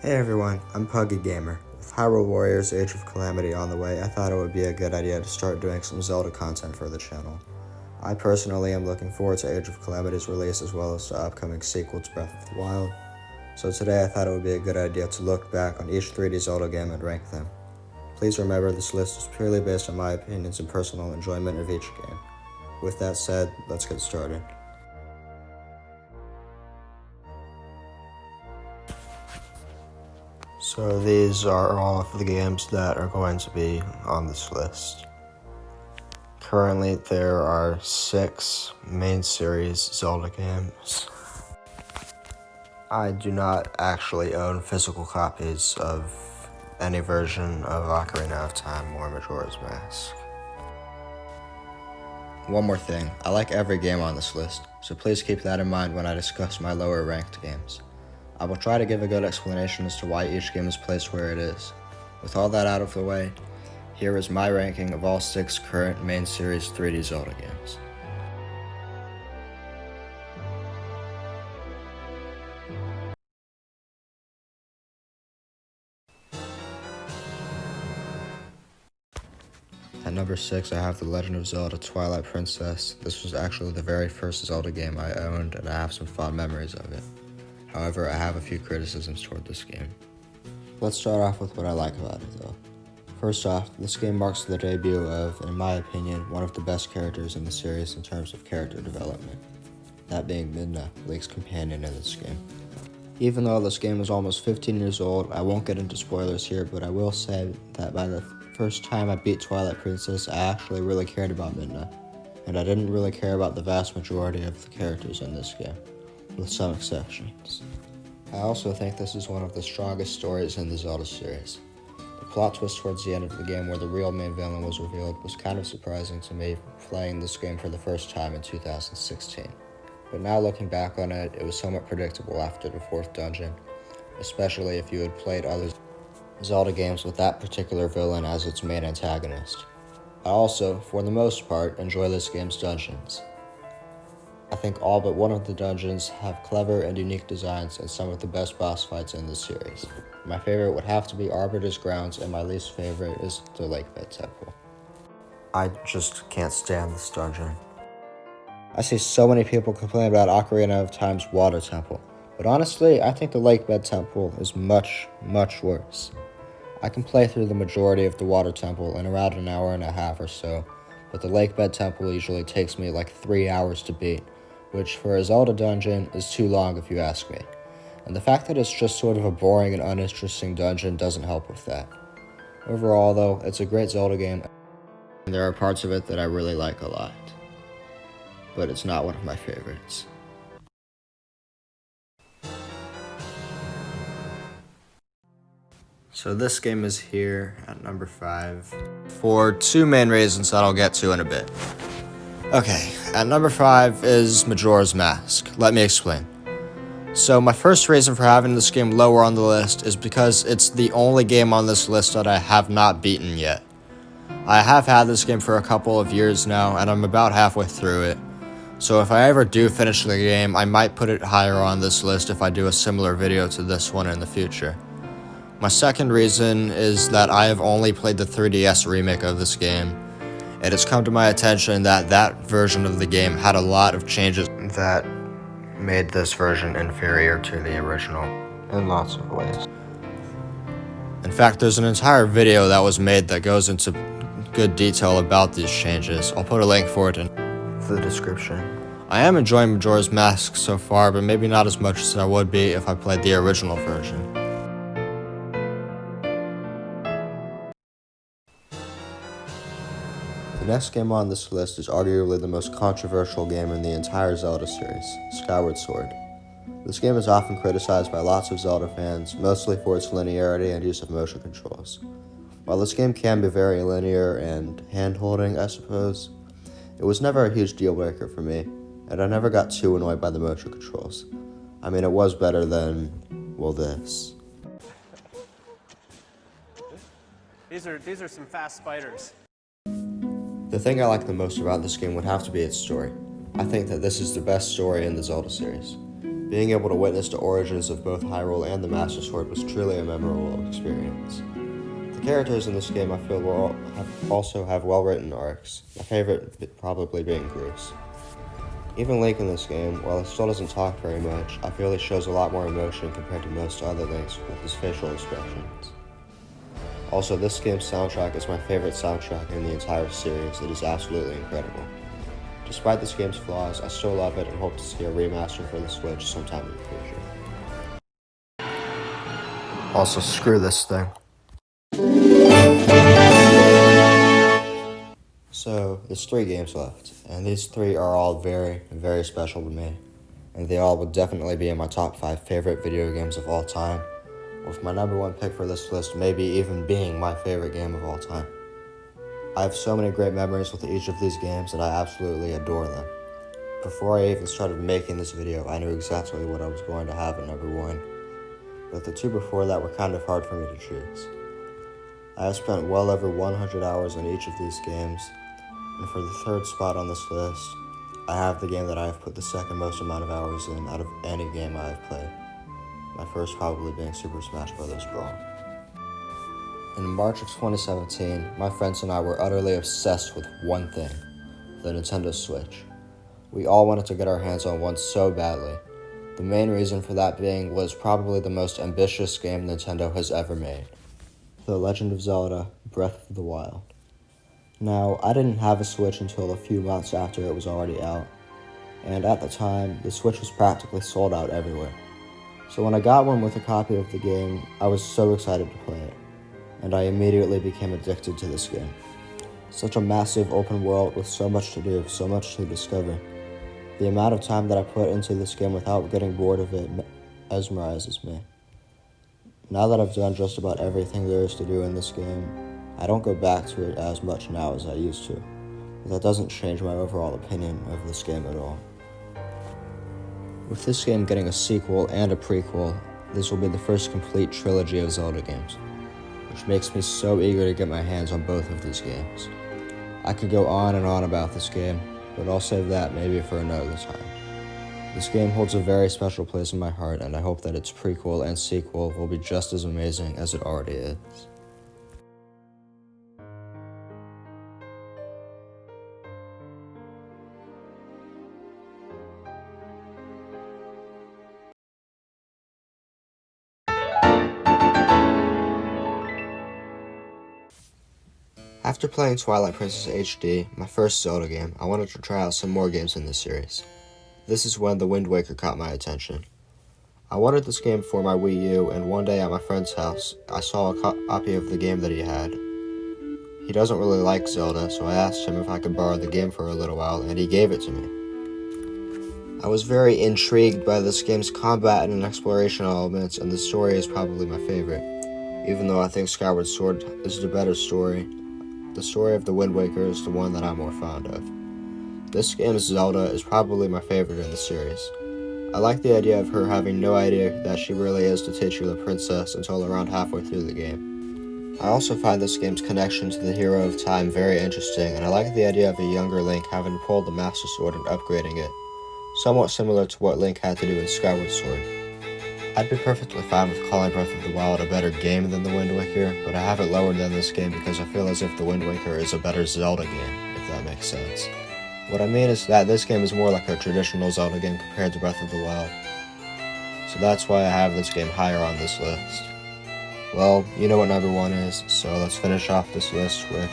Hey everyone, I'm Puggy Gamer. With Hyrule Warriors Age of Calamity on the way, I thought it would be a good idea to start doing some Zelda content for the channel. I personally am looking forward to Age of Calamity's release as well as the upcoming sequel to Breath of the Wild, so today I thought it would be a good idea to look back on each 3D Zelda game and rank them. Please remember this list is purely based on my opinions and personal enjoyment of each game. With that said, let's get started. So these are all of the games that are going to be on this list. Currently, there are 6 main series Zelda games. I do not actually own physical copies of any version of Ocarina of Time or Majora's Mask. One more thing, I like every game on this list, so please keep that in mind when I discuss my lower ranked games. I will try to give a good explanation as to why each game is placed where it is. With all that out of the way, here is my ranking of all 6 current main series 3D Zelda games. At number 6, I have The Legend of Zelda Twilight Princess. This was actually the very first Zelda game I owned, and I have some fond memories of it. However, I have a few criticisms toward this game. Let's start off with what I like about it though. First off, this game marks the debut of, in my opinion, one of the best characters in the series in terms of character development. That being Midna, Link's companion in this game. Even though this game is almost 15 years old, I won't get into spoilers here, but I will say that by the first time I beat Twilight Princess, I actually really cared about Midna, and I didn't really care about the vast majority of the characters in this game, with some exceptions. I also think this is one of the strongest stories in the Zelda series. The plot twist towards the end of the game where the real main villain was revealed was kind of surprising to me playing this game for the first time in 2016. But now looking back on it, it was somewhat predictable after the 4th dungeon, especially if you had played other Zelda games with that particular villain as its main antagonist. I also, for the most part, enjoy this game's dungeons. I think all but one of the dungeons have clever and unique designs and some of the best boss fights in the series. My favorite would have to be Arbiter's Grounds, and my least favorite is the Lakebed Temple. I just can't stand this dungeon. I see so many people complain about Ocarina of Time's Water Temple, but honestly, I think the Lakebed Temple is much, much worse. I can play through the majority of the Water Temple in around an hour and a half or so, but the Lakebed Temple usually takes me like 3 hours to beat, which for a Zelda dungeon is too long if you ask me. And the fact that it's just sort of a boring and uninteresting dungeon doesn't help with that. Overall though, it's a great Zelda game, and there are parts of it that I really like a lot. But it's not one of my favorites. So this game is here at number 5 for 2 main reasons that I'll get to in a bit. Okay, at number 5 is Majora's Mask. Let me explain. So my first reason for having this game lower on the list is because it's the only game on this list that I have not beaten yet. I have had this game for a couple of years now, and I'm about halfway through it. So if I ever do finish the game, I might put it higher on this list if I do a similar video to this one in the future. My second reason is that I have only played the 3DS remake of this game. It has come to my attention that that version of the game had a lot of changes that made this version inferior to the original in lots of ways. In fact, there's an entire video that was made that goes into good detail about these changes. I'll put a link for it in the description. I am enjoying Majora's Mask so far, but maybe not as much as I would be if I played the original version. The next game on this list is arguably the most controversial game in the entire Zelda series, Skyward Sword. This game is often criticized by lots of Zelda fans, mostly for its linearity and use of motion controls. While this game can be very linear and hand-holding, I suppose, it was never a huge deal breaker for me, and I never got too annoyed by the motion controls. I mean, it was better than, well, this. These are some fast spiders. The thing I like the most about this game would have to be its story. I think that this is the best story in the Zelda series. Being able to witness the origins of both Hyrule and the Master Sword was truly a memorable experience. The characters in this game I feel also have well-written arcs, my favorite probably being Bruce. Even Link in this game, while he still doesn't talk very much, I feel he shows a lot more emotion compared to most other Links with his facial expressions. Also, this game's soundtrack is my favorite soundtrack in the entire series. It is absolutely incredible. Despite this game's flaws, I still love it and hope to see a remaster for the Switch sometime in the future. Also, screw this thing. So, there's 3 games left, and these 3 are all very, very special to me, and they all would definitely be in my top 5 favorite video games of all time, with my number 1 pick for this list maybe even being my favorite game of all time. I have so many great memories with each of these games and I absolutely adore them. Before I even started making this video, I knew exactly what I was going to have at number 1, but the 2 before that were kind of hard for me to choose. I have spent well over 100 hours on each of these games, and for the 3rd spot on this list, I have the game that I have put the 2nd most amount of hours in out of any game I have played. My first probably being Super Smash Bros. Brawl. In March of 2017, my friends and I were utterly obsessed with one thing, the Nintendo Switch. We all wanted to get our hands on one so badly. The main reason for that being was probably the most ambitious game Nintendo has ever made, The Legend of Zelda: Breath of the Wild. Now, I didn't have a Switch until a few months after it was already out, and at the time, the Switch was practically sold out everywhere. So when I got one with a copy of the game, I was so excited to play it, and I immediately became addicted to this game. Such a massive open world with so much to do, so much to discover. The amount of time that I put into this game without getting bored of it mesmerizes me. Now that I've done just about everything there is to do in this game, I don't go back to it as much now as I used to, but that doesn't change my overall opinion of this game at all. With this game getting a sequel and a prequel, this will be the first complete trilogy of Zelda games, which makes me so eager to get my hands on both of these games. I could go on and on about this game, but I'll save that maybe for another time. This game holds a very special place in my heart, and I hope that its prequel and sequel will be just as amazing as it already is. After playing Twilight Princess HD, my first Zelda game, I wanted to try out some more games in this series. This is when the Windwaker caught my attention. I wanted this game for my Wii U, and one day at my friend's house, I saw a copy of the game that he had. He doesn't really like Zelda, so I asked him if I could borrow the game for a little while, and he gave it to me. I was very intrigued by this game's combat and exploration elements, and the story is probably my favorite. Even though I think Skyward Sword is the better story, the story of the Windwaker is the one that I'm more fond of. This game's Zelda is probably my favorite in the series. I like the idea of her having no idea that she really is the titular princess until around halfway through the game. I also find this game's connection to the Hero of Time very interesting, and I like the idea of a younger Link having pulled the Master Sword and upgrading it, somewhat similar to what Link had to do in Skyward Sword. I'd be perfectly fine with calling Breath of the Wild a better game than the Wind Waker, but I have it lower than this game because I feel as if the Wind Waker is a better Zelda game, if that makes sense. What I mean is that this game is more like a traditional Zelda game compared to Breath of the Wild. So that's why I have this game higher on this list. Well, you know what number 1 is, so let's finish off this list with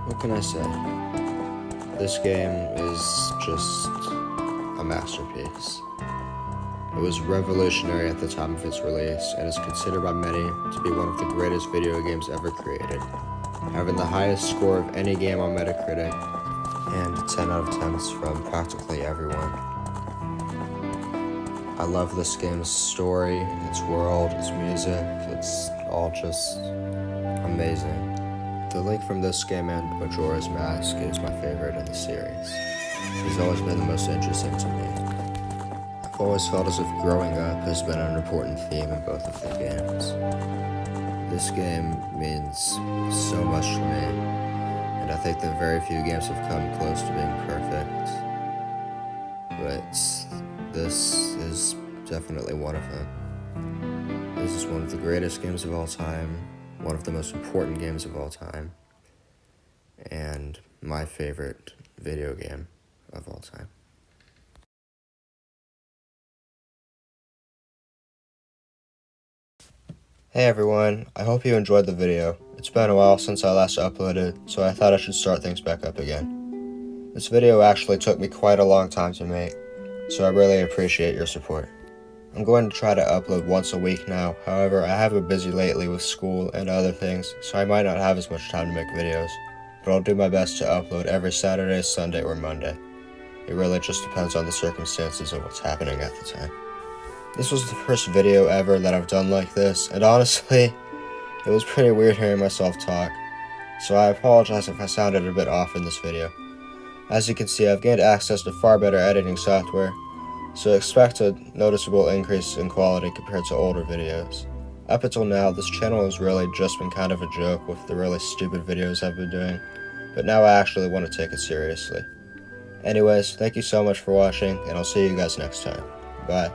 what can I say? This game is just a masterpiece. It was revolutionary at the time of its release and is considered by many to be one of the greatest video games ever created, having the highest score of any game on Metacritic and 10 out of 10s from practically everyone. I love this game's story, its world, its music, it's all just amazing. The Link from this game and Majora's Mask is my favorite in the series. He's always been the most interesting to me. I've always felt as if growing up has been an important theme in both of the games. This game means so much to me, and I think that very few games have come close to being perfect. But this is definitely one of them. This is one of the greatest games of all time, one of the most important games of all time, and my favorite video game of all time. Hey everyone, I hope you enjoyed the video. It's been a while since I last uploaded, so I thought I should start things back up again. This video actually took me quite a long time to make, so I really appreciate your support. I'm going to try to upload once a week now, however I have been busy lately with school and other things, so I might not have as much time to make videos, but I'll do my best to upload every Saturday, Sunday, or Monday. It really just depends on the circumstances of what's happening at the time. This was the first video ever that I've done like this, and honestly, it was pretty weird hearing myself talk, so I apologize if I sounded a bit off in this video. As you can see, I've gained access to far better editing software, so expect a noticeable increase in quality compared to older videos. Up until now, this channel has really just been kind of a joke with the really stupid videos I've been doing, but now I actually want to take it seriously. Anyways, thank you so much for watching, and I'll see you guys next time. Bye.